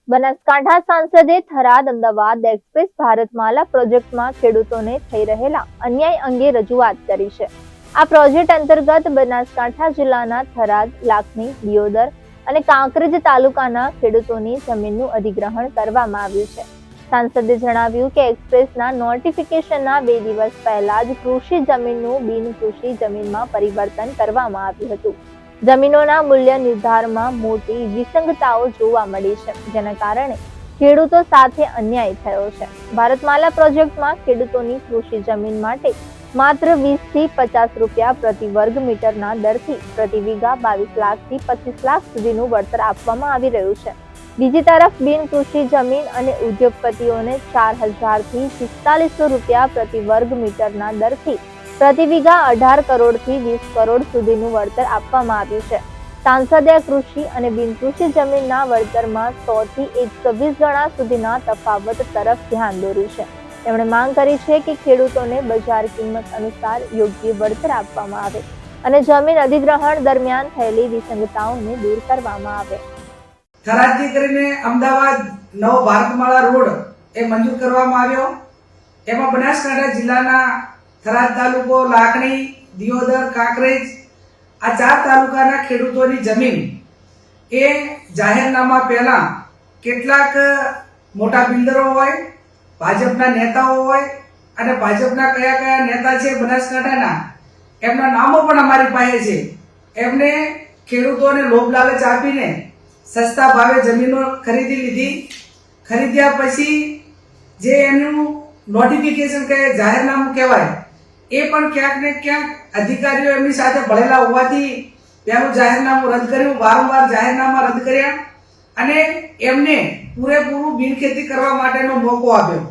Banaskantha સાંસદે Tharad Ahmedabad express Bharatmala પ્રોજેક્ટમાં ખેડૂતોને થઈ રહેલા અન્યાય અંગે રજૂઆત કરી છે। આ પ્રોજેક્ટ અંતર્ગત બનાસકાંઠા જિલ્લાના થરાદ, લાખણી, દિયોદર અને કાંકરેજ તાલુકાના ખેડૂતોની જમીનનું અધિગ્રહણ કરવામાં આવ્યું છે। સાંસદે જણાવ્યું કે એક્સપ્રેસના નોટિફિકેશનના 2 દિવસ પહેલા જ કૃષિ જમીનનું બિનકૃષિ જમીનમાં પરિવર્તન કરવામાં આવ્યું હતું। જમીનોના મૂલ્ય નિર્ધારણમાં મોટી વિસંગતતાઓ જોવા મળી છે, જેના કારણે ખેડૂતો સાથે અન્યાય થયો છે। ભારતમાલા પ્રોજેક્ટમાં ખેડૂતોની કૃષિ જમીન માટે માત્ર 20 થી 50 રૂપિયા પ્રતિ વર્ગ મીટરના દરથી પ્રતિ વીઘા 22 લાખથી 25 લાખ સુધીનું વળતર આપવામાં આવી રહ્યું છે। બીજી તરફ બિનકૃષિ જમીન અને ઉદ્યોગપતિઓને 4000 થી 4500 રૂપિયા પ્રતિ વર્ગ મીટરના દરથી પ્રતિ વીઘા 18 કરોડથી 20 કરોડ સુધીનું વળતર આપવામાં આવ્યું છે। સાંસદે કૃષિ અને બિનકૃષિ જમીનના વળતરમાં 100 થી 120 ગણા સુધીના તફાવત તરફ ધ્યાન દોર્યું છે। તેમણે માંગ કરી છે કે ખેડૂતોને બજાર કિંમત અનુસાર યોગ્ય વળતર આપવામાં આવે અને જમીન અધિગ્રહણ દરમિયાન થયેલી વિસંગતતાઓને દૂર કરવામાં આવે। થરાદથી કરીને અમદાવાદ નવો ભારતમાળા રોડ એ મંજૂર કરવામાં આવ્યો। એમાં બનાસકાંઠા જિલ્લાના થરાદ તાલુકો, લાખણી, દિયોદર, કાંકરેજ આ 4 તાલુકાના ખેડૂતોની જમીન એ જાહેરનામા પહેલા કેટલાક મોટા બિલ્ડરો હોય, ભાજપના નેતાઓ હોય અને ભાજપના કયા નેતા છે બનાસકાંઠાના એમના નામો પણ અમારી પાસે છે। એમને ખેડૂતોને લોભ લાલચ આપીને સસ્તા ભાવે જમીનો ખરીદી લીધી। ખરીદ્યા પછી જે એનું નોટિફિકેશન કહે, જાહેરનામું કહેવાય, એ પણ ક્યાંક ને ક્યાંક અધિકારીઓ એમની સાથે ભળેલા હોવાથી તેનું જાહેરનામું રદ કર્યું, વારંવાર જાહેરનામા રદ કર્યા અને એમને પૂરેપૂરું બિનખેતી કરવા માટેનો મોકો આપ્યો।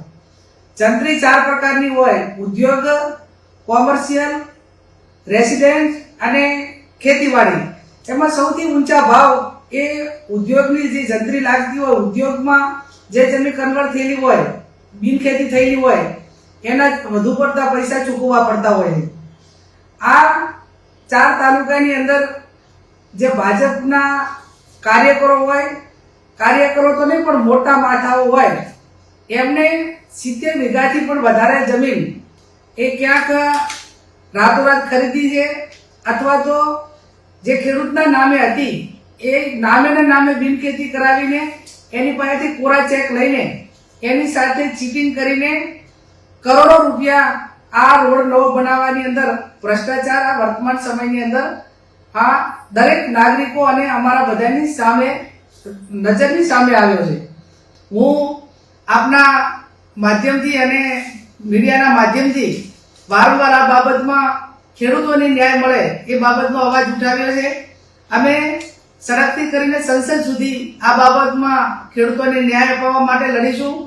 જંત્રી 4 પ્રકારની હોય: ઉદ્યોગ, કોમર્શિયલ, રેસિડેન્ટ અને ખેતીવાડી। એમાં સૌથી ઊંચા ભાવ એ ઉદ્યોગની જે જંત્રી લાગતી હોય, ઉદ્યોગમાં જે જમીન કન્વર્ટ થયેલી હોય, બિનખેતી થયેલી હોય, એના વધુ પડતા પૈસા ચૂકવવા પડતા હોય છે। આ 4 તાલુકાની અંદર જે ભાજપના કાર્યકરો હોય, કાર્યકરો તો નહીં પણ મોટા માથાઓ હોય, એમને 70 વીઘાથી પણ વધારે જમીન એ ક્યાંક રાતોરાત ખરીદી છે અથવા તો જે ખેડૂતના નામે હતી એ નામે બિનખેતી કરાવીને એની પાસેથી કોરા ચેક લઈને એની સાથે ચીટિંગ કરીને કરોડો રૂપિયા આ રોડ નવો બનાવવાની અંદર ભ્રષ્ટાચાર આ વર્તમાન સમયની અંદર આ દરેક નાગરિકો અને અમારા બધાની સામે નજરની સામે આવ્યો છે। હું આપના માધ્યમથી અને મીડિયાના માધ્યમથી વારંવાર આ બાબતમાં ખેડૂતોને ન્યાય મળે એ બાબતનો અવાજ ઉઠાવ્યો છે। અમે સડકથી કરીને સંસદ સુધી આ બાબતમાં ખેડૂતોને ન્યાય અપાવવા માટે લડીશું।